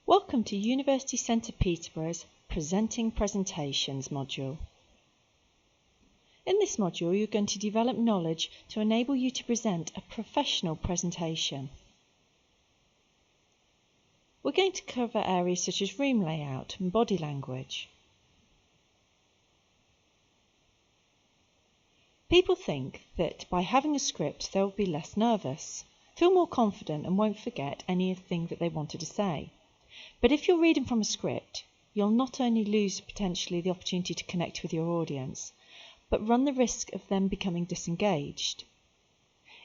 Welcome to University Centre Peterborough's Presenting Presentations module. In this module, you're going to develop knowledge to enable you to present a professional presentation. We're going to cover areas such as room layout and body language. People think that by having a script they'll be less nervous, feel more confident and won't forget anything that they wanted to say. But if you're reading from a script, you'll not only lose potentially the opportunity to connect with your audience, but run the risk of them becoming disengaged.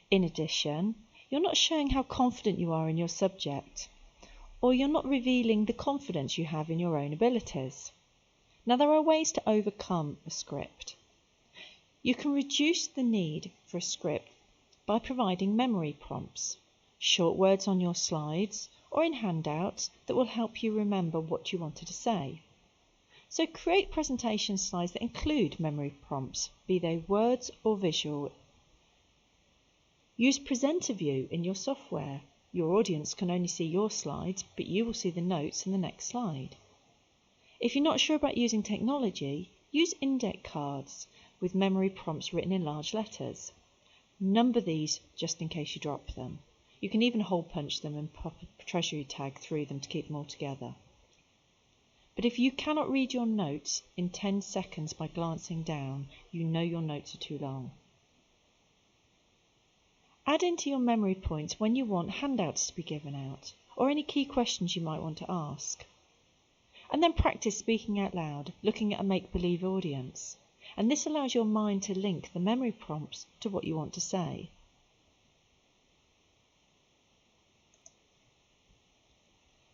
In addition, you're not showing how confident you are in your subject, or you're not revealing the confidence you have in your own abilities. Now, there are ways to overcome a script. You can reduce the need for a script by providing memory prompts, short words on your slides or in handouts that will help you remember what you wanted to say. So create presentation slides that include memory prompts, be they words or visual. Use Presenter View in your software. Your audience can only see your slides, but you will see the notes in the next slide. If you're not sure about using technology, use index cards with memory prompts written in large letters. Number these just in case you drop them. You can even hole punch them and pop a treasury tag through them to keep them all together. But if you cannot read your notes in 10 seconds by glancing down, you know your notes are too long. Add into your memory points when you want handouts to be given out, or any key questions you might want to ask. And then practice speaking out loud, looking at a make-believe audience. And this allows your mind to link the memory prompts to what you want to say.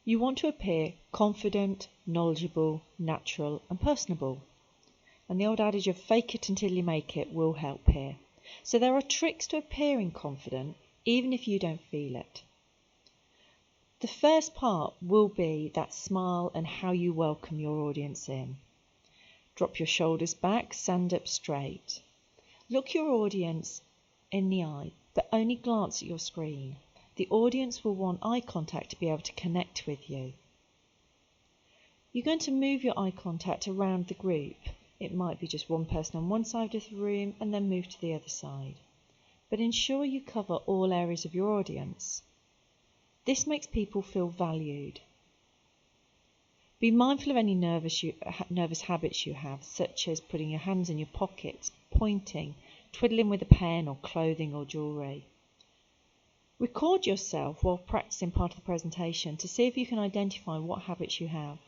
You want to appear confident, knowledgeable, natural and personable. And the old adage of fake it until you make it will help here. So there are tricks to appearing confident even if you don't feel it. The first part will be that smile and how you welcome your audience in. Drop your shoulders back, stand up straight. Look your audience in the eye, but only glance at your screen. The audience will want eye contact to be able to connect with you. You're going to move your eye contact around the group. It might be just one person on one side of the room and then move to the other side. But ensure you cover all areas of your audience. This makes people feel valued. Be mindful of any nervous habits you have, such as putting your hands in your pockets, pointing, twiddling with a pen or clothing or jewellery. Record yourself while practicing part of the presentation to see if you can identify what habits you have.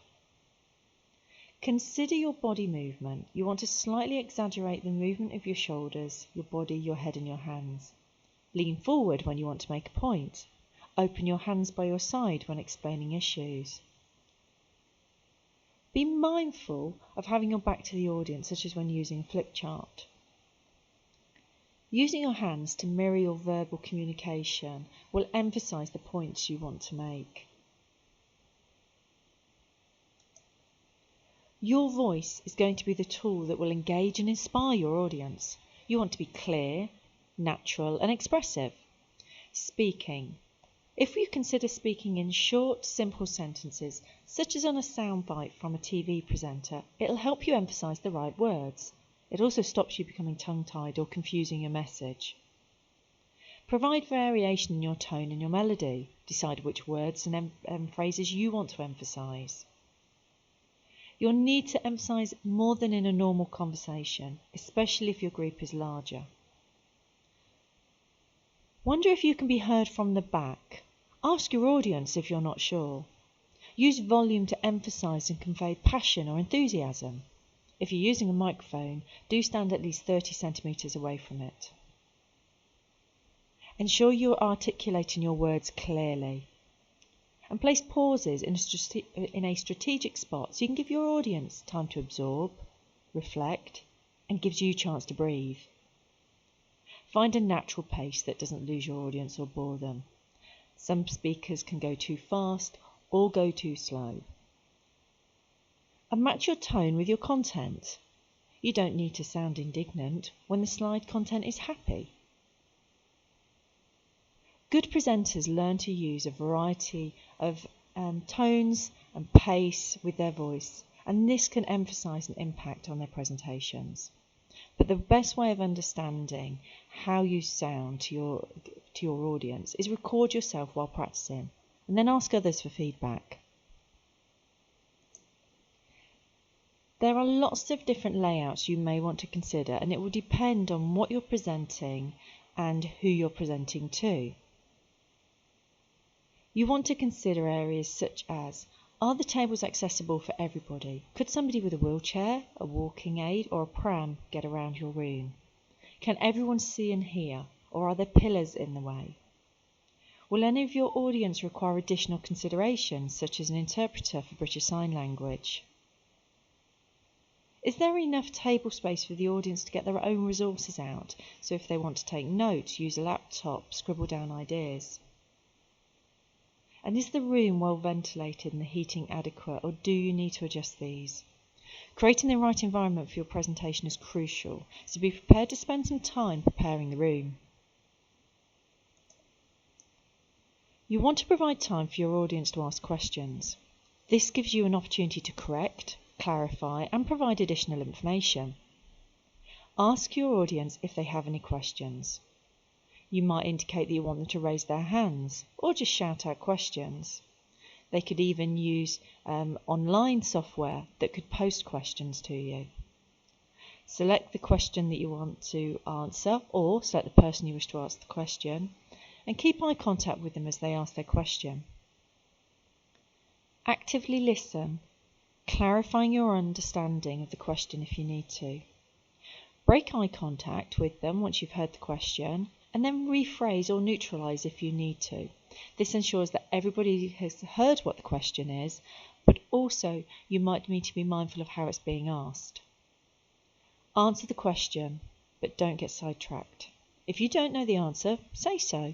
Consider your body movement. You want to slightly exaggerate the movement of your shoulders, your body, your head and your hands. Lean forward when you want to make a point. Open your hands by your side when explaining issues. Be mindful of having your back to the audience, such as when using a flip chart. Using your hands to mirror your verbal communication will emphasise the points you want to make. Your voice is going to be the tool that will engage and inspire your audience. You want to be clear, natural and expressive. Speaking. If you consider speaking in short, simple sentences, such as on a soundbite from a TV presenter, it'll help you emphasise the right words. It also stops you becoming tongue-tied or confusing your message. Provide variation in your tone and your melody. Decide which words and phrases you want to emphasise. You'll need to emphasise more than in a normal conversation, especially if your group is larger. Wonder if you can be heard from the back. Ask your audience if you're not sure. Use volume to emphasise and convey passion or enthusiasm. If you're using a microphone, do stand at least 30 centimetres away from it. Ensure you're articulating your words clearly. And place pauses in a strategic spot so you can give your audience time to absorb, reflect, and gives you a chance to breathe. Find a natural pace that doesn't lose your audience or bore them. Some speakers can go too fast or go too slow. And match your tone with your content. You don't need to sound indignant when the slide content is happy. Good presenters learn to use a variety of tones and pace with their voice, and this can emphasise an impact on their presentations. But the best way of understanding how you sound to your audience is record yourself while practicing and then ask others for feedback. There are lots of different layouts you may want to consider, and it will depend on what you're presenting and who you're presenting to. You want to consider areas such as, are the tables accessible for everybody? Could somebody with a wheelchair, a walking aid or a pram get around your room? Can everyone see and hear, or are there pillars in the way? Will any of your audience require additional considerations such as an interpreter for British Sign Language? Is there enough table space for the audience to get their own resources out? So if they want to take notes, use a laptop, scribble down ideas. And is the room well ventilated and the heating adequate, or do you need to adjust these? Creating the right environment for your presentation is crucial, so be prepared to spend some time preparing the room. You want to provide time for your audience to ask questions. This gives you an opportunity to correct, clarify and provide additional information. Ask your audience if they have any questions. You might indicate that you want them to raise their hands or just shout out questions. They could even use online software that could post questions to you. Select the question that you want to answer or select the person you wish to ask the question and keep eye contact with them as they ask their question. Actively listen, clarifying your understanding of the question if you need to. Break eye contact with them once you've heard the question and then rephrase or neutralise if you need to. This ensures that everybody has heard what the question is, but also you might need to be mindful of how it's being asked. Answer the question, but don't get sidetracked. If you don't know the answer, say so.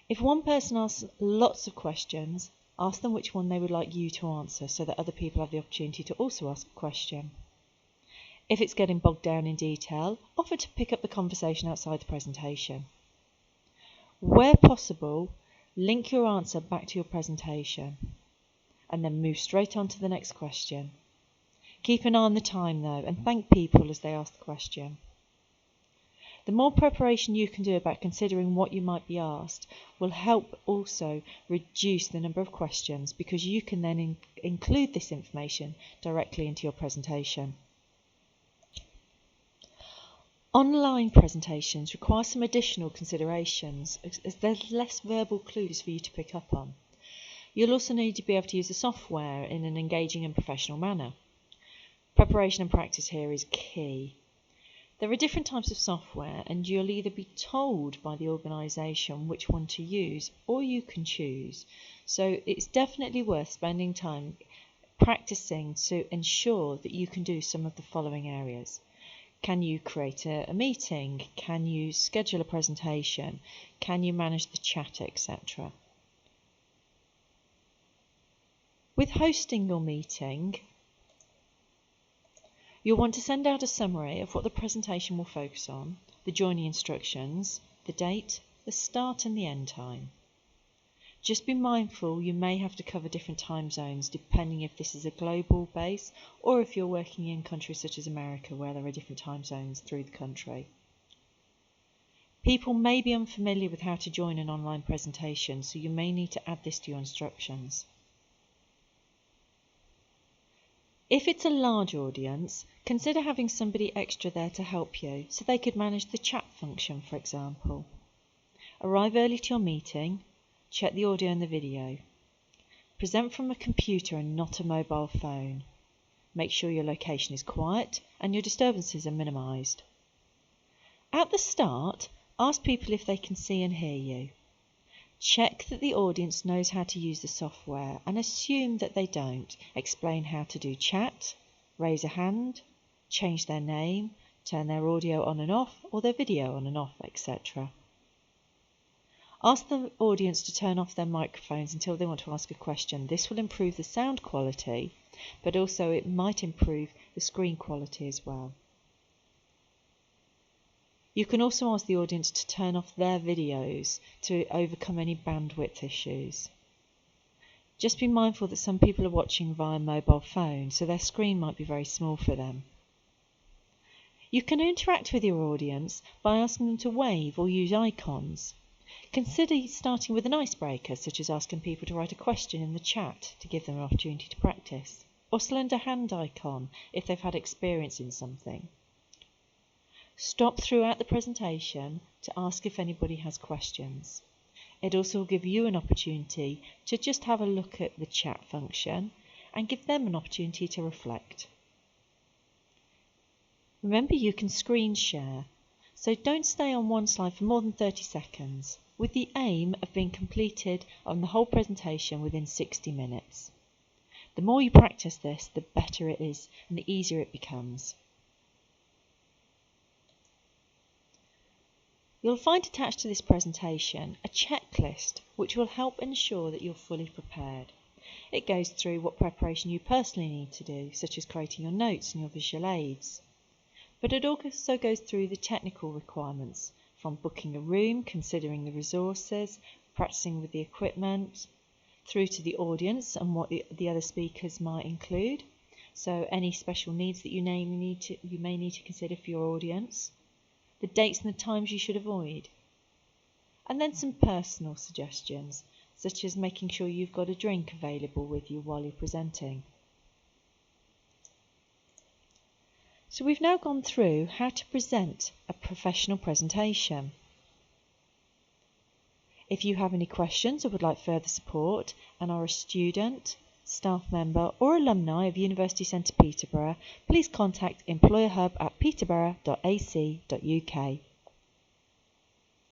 If one person asks lots of questions, ask them which one they would like you to answer so that other people have the opportunity to also ask a question. If it's getting bogged down in detail, offer to pick up the conversation outside the presentation. Where possible, link your answer back to your presentation and then move straight on to the next question. Keep an eye on the time though and thank people as they ask the question. The more preparation you can do about considering what you might be asked will help also reduce the number of questions because you can then include this information directly into your presentation. Online presentations require some additional considerations as there's less verbal clues for you to pick up on. You'll also need to be able to use the software in an engaging and professional manner. Preparation and practice here is key. There are different types of software and you'll either be told by the organisation which one to use or you can choose. So it's definitely worth spending time practicing to ensure that you can do some of the following areas. Can you create a meeting? Can you schedule a presentation? Can you manage the chat, etc.? With hosting your meeting, you'll want to send out a summary of what the presentation will focus on, the joining instructions, the date, the start and the end time. Just be mindful you may have to cover different time zones depending if this is a global base or if you're working in countries such as America where there are different time zones through the country. People may be unfamiliar with how to join an online presentation, so you may need to add this to your instructions. If it's a large audience, consider having somebody extra there to help you so they could manage the chat function, for example. Arrive early to your meeting. Check the audio and the video. Present from a computer and not a mobile phone. Make sure your location is quiet and your disturbances are minimised. At the start, ask people if they can see and hear you. Check that the audience knows how to use the software and assume that they don't. Explain how to do chat, raise a hand, change their name, turn their audio on and off or their video on and off, etc. Ask the audience to turn off their microphones until they want to ask a question. This will improve the sound quality, but also it might improve the screen quality as well. You can also ask the audience to turn off their videos to overcome any bandwidth issues. Just be mindful that some people are watching via mobile phone, so their screen might be very small for them. You can interact with your audience by asking them to wave or use icons. Consider starting with an icebreaker, such as asking people to write a question in the chat to give them an opportunity to practice, or select a hand icon if they've had experience in something. Stop throughout the presentation to ask if anybody has questions. It also will give you an opportunity to just have a look at the chat function and give them an opportunity to reflect. Remember, you can screen share, so don't stay on one slide for more than 30 seconds, with the aim of being completed on the whole presentation within 60 minutes. The more you practice this, the better it is and the easier it becomes. You'll find attached to this presentation a checklist which will help ensure that you're fully prepared. It goes through what preparation you personally need to do, such as creating your notes and your visual aids. But it also goes through the technical requirements, from booking a room, considering the resources, practicing with the equipment, through to the audience and what the other speakers might include. So any special needs that you may need to consider for your audience, the dates and the times you should avoid, and then some personal suggestions, such as making sure you've got a drink available with you while you're presenting. So we've now gone through how to present a professional presentation. If you have any questions or would like further support and are a student, staff member or alumni of University Centre Peterborough, please contact employerhub@peterborough.ac.uk.